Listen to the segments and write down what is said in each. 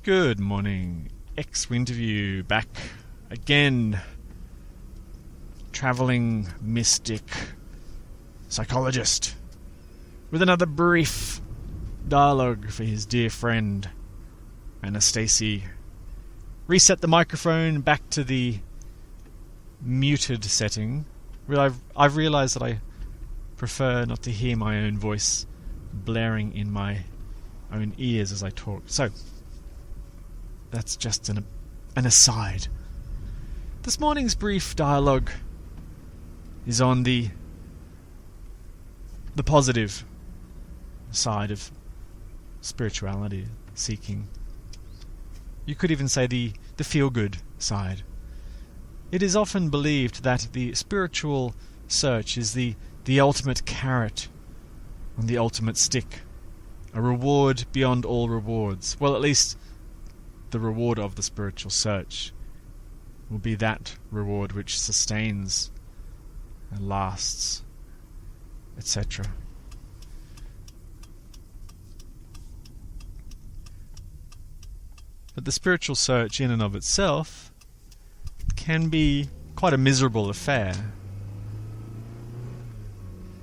Good morning, Winterview back again. Travelling mystic psychologist with another brief dialogue for his dear friend Annastacey. Reset the microphone back to the muted setting. I've realised that I prefer not to hear my own voice blaring in my own ears as I talk. So that's just an aside. This morning's brief dialogue is on the positive side of spirituality seeking. You could even say the feel-good side. It is often believed that the spiritual search is the ultimate carrot on the ultimate stick, a reward beyond all rewards. Well, at least the reward of the spiritual search will be that reward which sustains and lasts, etc. But the spiritual search in and of itself can be quite a miserable affair.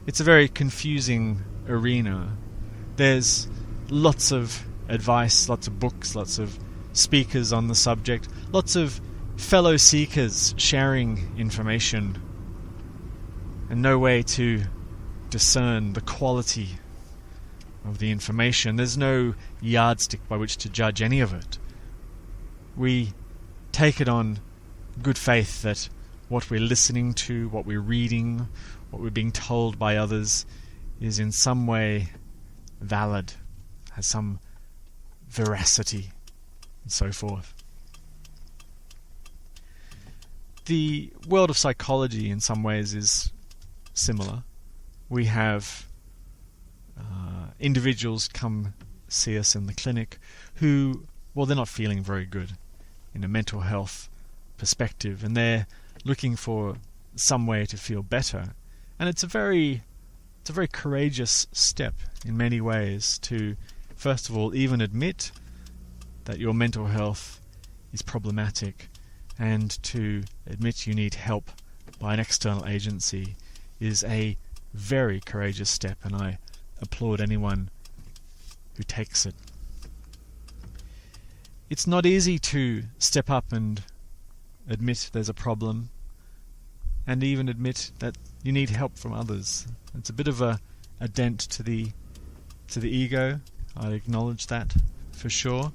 It's a very confusing arena. There's lots of advice, lots of books, lots of speakers on the subject, lots of fellow seekers sharing information, and no way to discern the quality of the information. There's no yardstick by which to judge any of it. We take it on good faith that what we're listening to, what we're reading, what we're being told by others is in some way valid, has some veracity, and so forth. The world of psychology in some ways is similar. We have individuals come see us in the clinic who, well, they're not feeling very good in a mental health perspective, and they're looking for some way to feel better. And it's a very courageous step in many ways to, first of all, even admit that your mental health is problematic, and to admit you need help by an external agency is a very courageous step, and I applaud anyone who takes it. It's not easy to step up and admit there's a problem, and even admit that you need help from others. It's a bit of a dent to the ego. I acknowledge that for sure.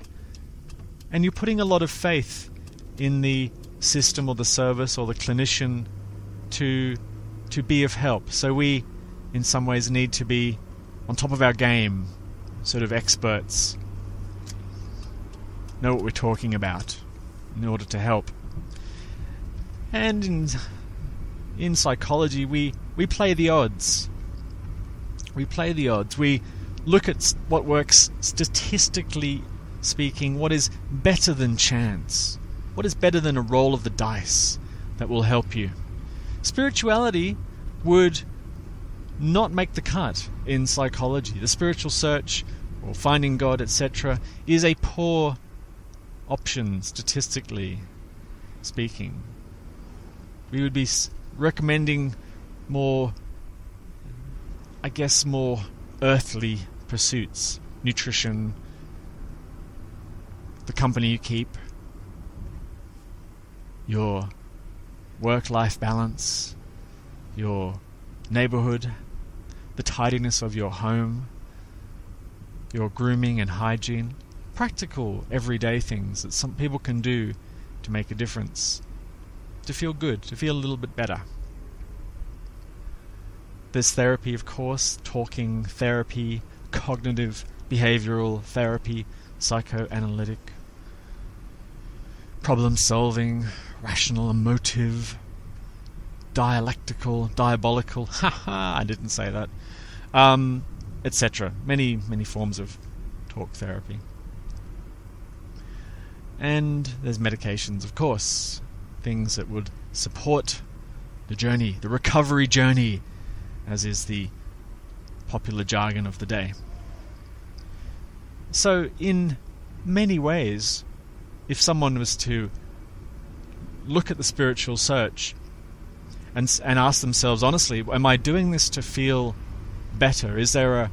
And you're putting a lot of faith in the system or the service or the clinician to be of help. So we, in some ways, need to be on top of our game, sort of experts, know what we're talking about in order to help. And in psychology, we play the odds. We play the odds. We look at what works statistically speaking, what is better than chance, what is better than a roll of the dice that will help you. Spirituality would not make the cut in psychology. The spiritual search or finding God, etc., is a poor option statistically speaking. We would be recommending more earthly pursuits: nutrition, the company you keep, your work-life balance, your neighborhood, the tidiness of your home, your grooming and hygiene, practical everyday things that some people can do to make a difference, to feel good, to feel a little bit better. There's therapy, of course, talking therapy, cognitive behavioral therapy, psychoanalytic, problem solving, rational, emotive, dialectical, diabolical, I didn't say that, etc. Many forms of talk therapy. And there's medications, of course, things that would support the journey, the recovery journey, as is the popular jargon of the day. So in many ways, if someone was to look at the spiritual search and ask themselves honestly, am I doing this to feel better? Is there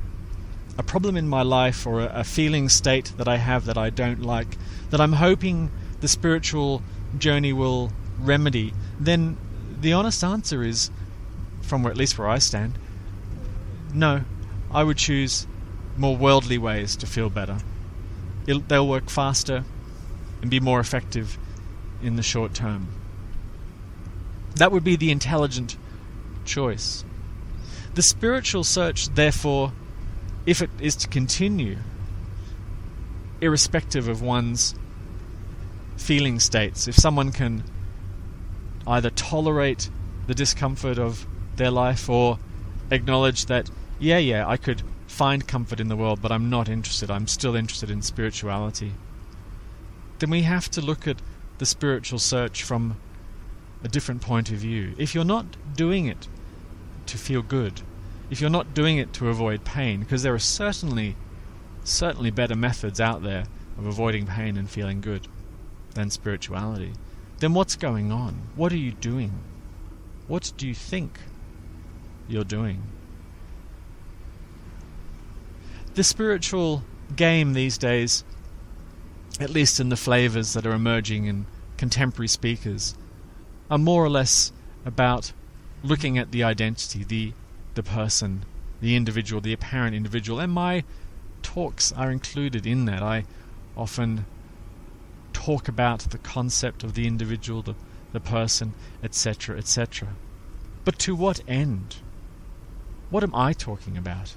a problem in my life or a feeling state that I have that I don't like, that I'm hoping the spiritual journey will remedy? Then the honest answer is, from at least where I stand, no. I would choose more worldly ways to feel better. They'll work faster and be more effective in the short term. That would be the intelligent choice. The spiritual search, therefore, if it is to continue, irrespective of one's feeling states, if someone can either tolerate the discomfort of their life or acknowledge that, yeah, I could find comfort in the world, but I'm not interested, I'm still interested in spirituality, then we have to look at the spiritual search from a different point of view. If you're not doing it to feel good, if you're not doing it to avoid pain, because there are certainly better methods out there of avoiding pain and feeling good than spirituality, then what's going on? What are you doing? What do you think you're doing? The spiritual game these days, at least in the flavors that are emerging in contemporary speakers, are more or less about looking at the identity, the person, the individual, the apparent individual, and my talks are included in that. I often talk about the concept of the individual, the person, etc., etc. But to what end? What am I talking about?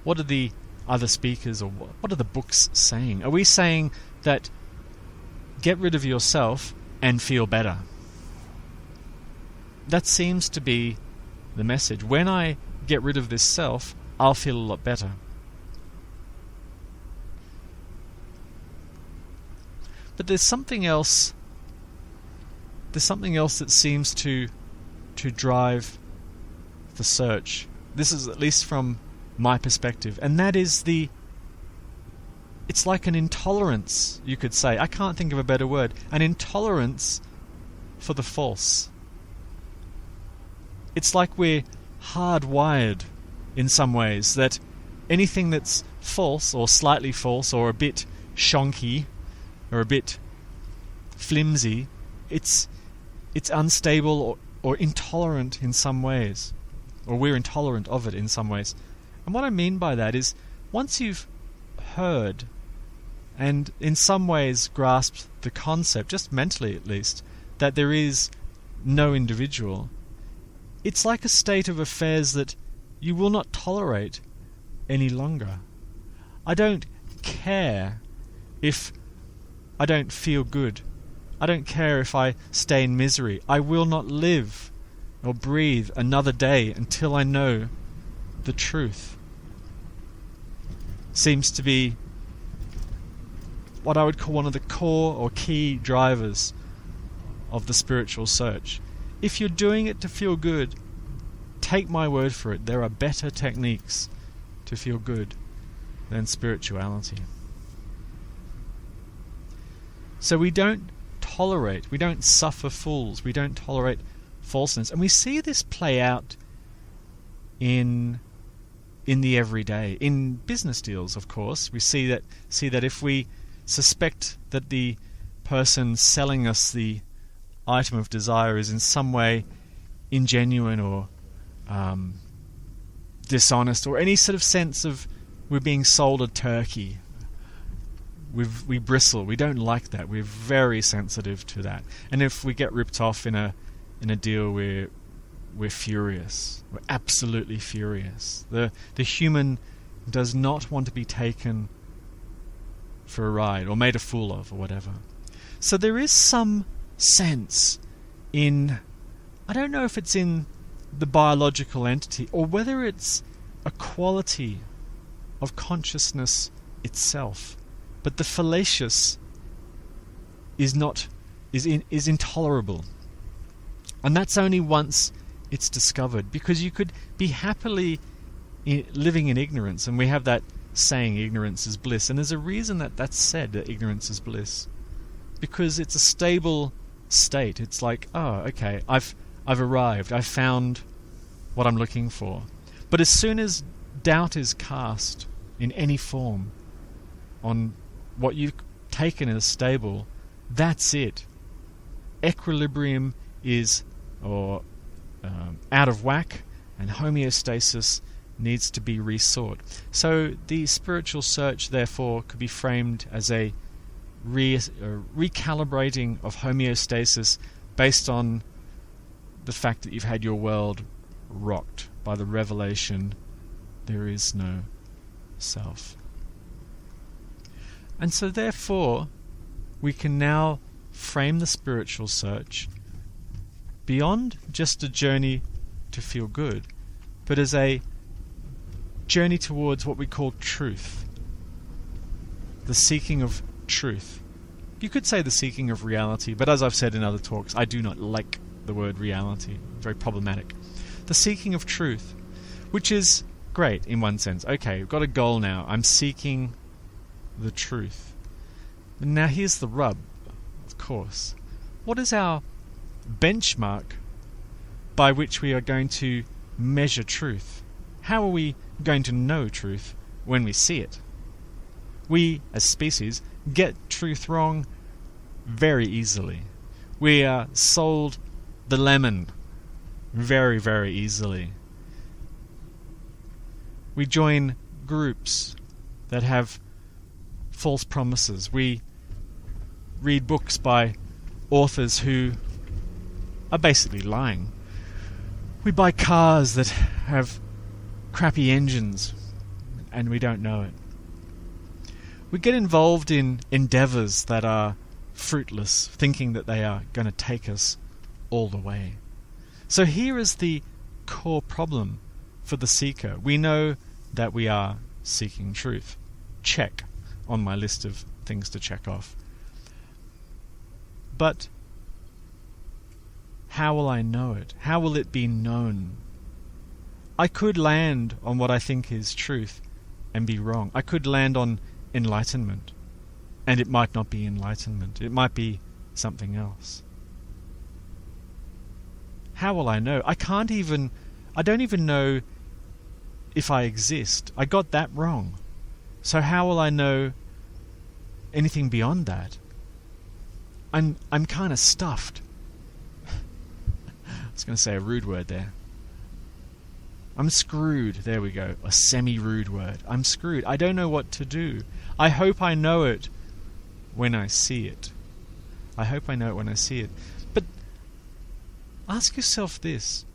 What are the other speakers, or what are the books saying? Are we saying that get rid of yourself and feel better? That seems to be the message. When I get rid of this self, I'll feel a lot better. But there's something else. There's something else that seems to drive the search. This is at least from my perspective, and that is it's like an intolerance, you could say. I can't think of a better word. An intolerance for the false. It's like we're hardwired in some ways, that anything that's false or slightly false or a bit shonky or a bit flimsy, it's unstable or intolerant in some ways, or we're intolerant of it in some ways. And what I mean by that is, once you've heard and in some ways grasped the concept, just mentally at least, that there is no individual, it's like a state of affairs that you will not tolerate any longer. I don't care if I don't feel good. I don't care if I stay in misery. I will not live or breathe another day until I know the truth. Seems to be what I would call one of the core or key drivers of the spiritual search. If you're doing it to feel good, take my word for it, there are better techniques to feel good than spirituality. So we don't suffer fools, we don't tolerate falseness. And we see this play out in the everyday, in business deals, of course. We see that if we suspect that the person selling us the item of desire is in some way ingenuine or dishonest, or any sort of sense of we're being sold a turkey, we bristle. We don't like that. We're very sensitive to that. And if we get ripped off in a deal, we're furious. We're absolutely furious. The human does not want to be taken for a ride or made a fool of or whatever. So there is some sense in, I don't know if it's in the biological entity or whether it's a quality of consciousness itself, but the fallacious is intolerable. And that's only once it's discovered, because you could be happily living in ignorance, and we have that saying ignorance is bliss. And there's a reason that that's said, that ignorance is bliss. Because it's a stable state. It's like, oh, okay, I've arrived. I've found what I'm looking for. But as soon as doubt is cast in any form on what you've taken as stable, that's it. Equilibrium is out of whack, and homeostasis needs to be resought. So the spiritual search, therefore, could be framed as a recalibrating of homeostasis based on the fact that you've had your world rocked by the revelation there is no self. And so therefore we can now frame the spiritual search beyond just a journey to feel good, but as a journey towards what we call truth, the seeking of truth. You could say the seeking of reality, but as I've said in other talks, I do not like the word reality. Very problematic. The seeking of truth, which is great in one sense. Okay, we've got a goal now. I'm seeking the truth. And now here's the rub, of course. What is our benchmark by which we are going to measure truth? How are we going to know truth when we see it? We, as species, get truth wrong very easily. We are sold the lemon very, very easily. We join groups that have false promises. We read books by authors who are basically lying. We buy cars that have crappy engines and we don't know it. We get involved in endeavours that are fruitless, thinking that they are going to take us all the way. So here is the core problem for the seeker. We know that we are seeking truth. Check on my list of things to check off. But how will I know it? How will it be known? I could land on what I think is truth and be wrong. I could land on enlightenment, and it might not be enlightenment. It might be something else. How will I know? I don't even know if I exist. I got that wrong. So how will I know anything beyond that? I'm kind of stuffed. I was going to say a rude word there. I'm screwed. There we go. A semi-rude word. I'm screwed. I don't know what to do. I hope I know it when I see it. I hope I know it when I see it. But ask yourself this.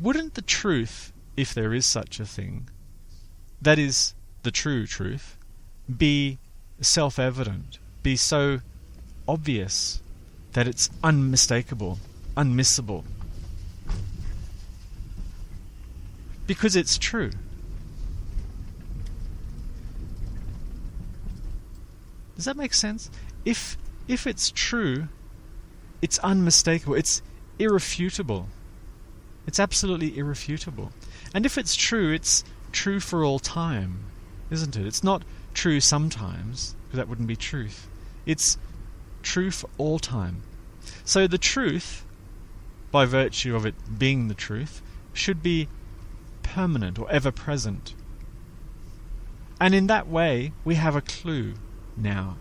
Wouldn't the truth, if there is such a thing, that is the true truth, be self-evident, be so obvious that it's unmistakable, unmissable? Because it's true. Does that make sense? If it's true, it's unmistakable, it's irrefutable. It's absolutely irrefutable. And if it's true for all time, isn't it? It's not true sometimes, because that wouldn't be truth. It's true for all time. So the truth, by virtue of it being the truth, should be permanent or ever present. And in that way, we have a clue now.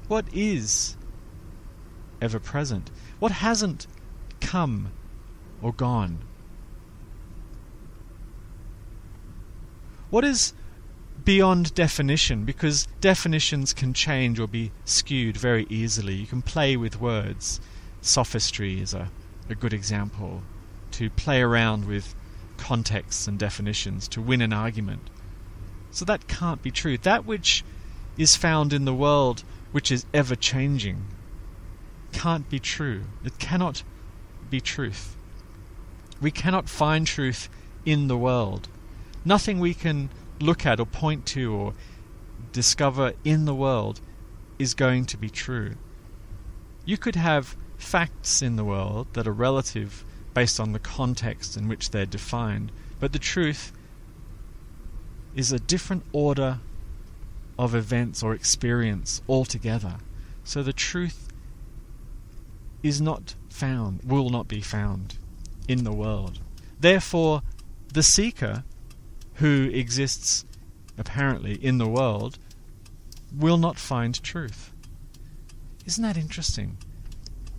What is ever present? What hasn't come or gone? What is beyond definition? Because definitions can change or be skewed very easily. You can play with words. Sophistry is a good example. To play around with contexts and definitions to win an argument. So that can't be true. That which is found in the world, which is ever changing, can't be true. It cannot be truth. We cannot find truth in the world. Nothing we can look at or point to or discover in the world is going to be true. You could have facts in the world that are relative based on the context in which they're defined, but the truth is a different order of events or experience altogether. So the truth is not found, will not be found in the world. Therefore, the seeker who exists apparently in the world will not find truth. Isn't that interesting?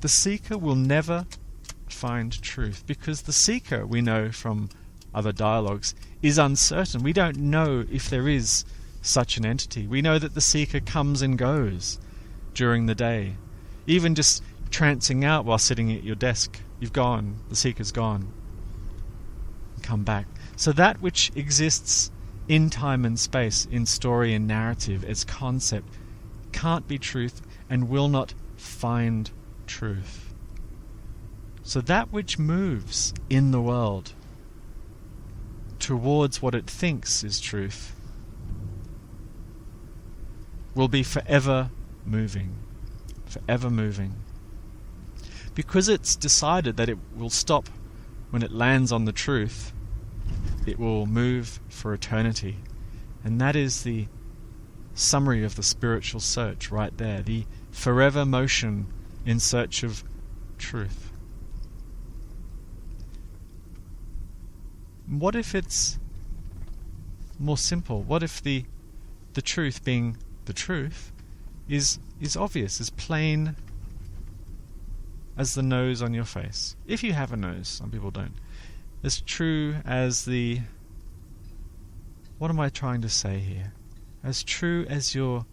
The seeker will never find truth, because the seeker, we know from other dialogues, is uncertain. We don't know if there is such an entity. We know that the seeker comes and goes during the day. Even just trancing out while sitting at your desk, you've gone, the seeker's gone. Come back. So that which exists in time and space, in story and narrative, as concept, can't be truth and will not find truth. So that which moves in the world towards what it thinks is truth will be forever moving. Forever moving. Because it's decided that it will stop when it lands on the truth, it will move for eternity. And that is the summary of the spiritual search right there. The forever motion in search of truth. What if it's more simple? What if the truth, being the truth, is obvious, is plain as the nose on your face? If you have a nose, some people don't. As true as the... What am I trying to say here? As true as your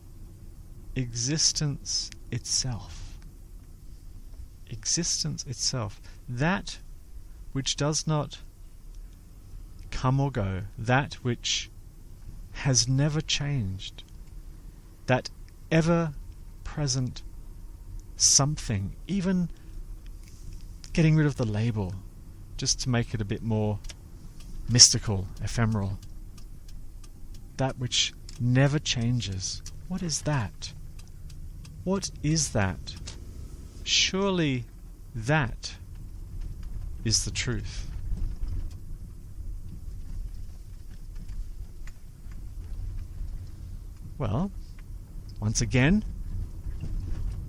existence itself. Existence itself. That which does not come or go. That which has never changed. That ever-present something. Even getting rid of the label, just to make it a bit more mystical, ephemeral. That which never changes. What is that? What is that? Surely that is the truth. Well, once again,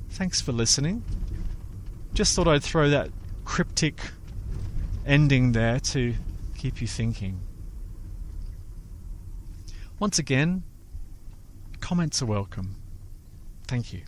thanks for listening. Just thought I'd throw that cryptic ending there to keep you thinking. Once again, comments are welcome. Thank you.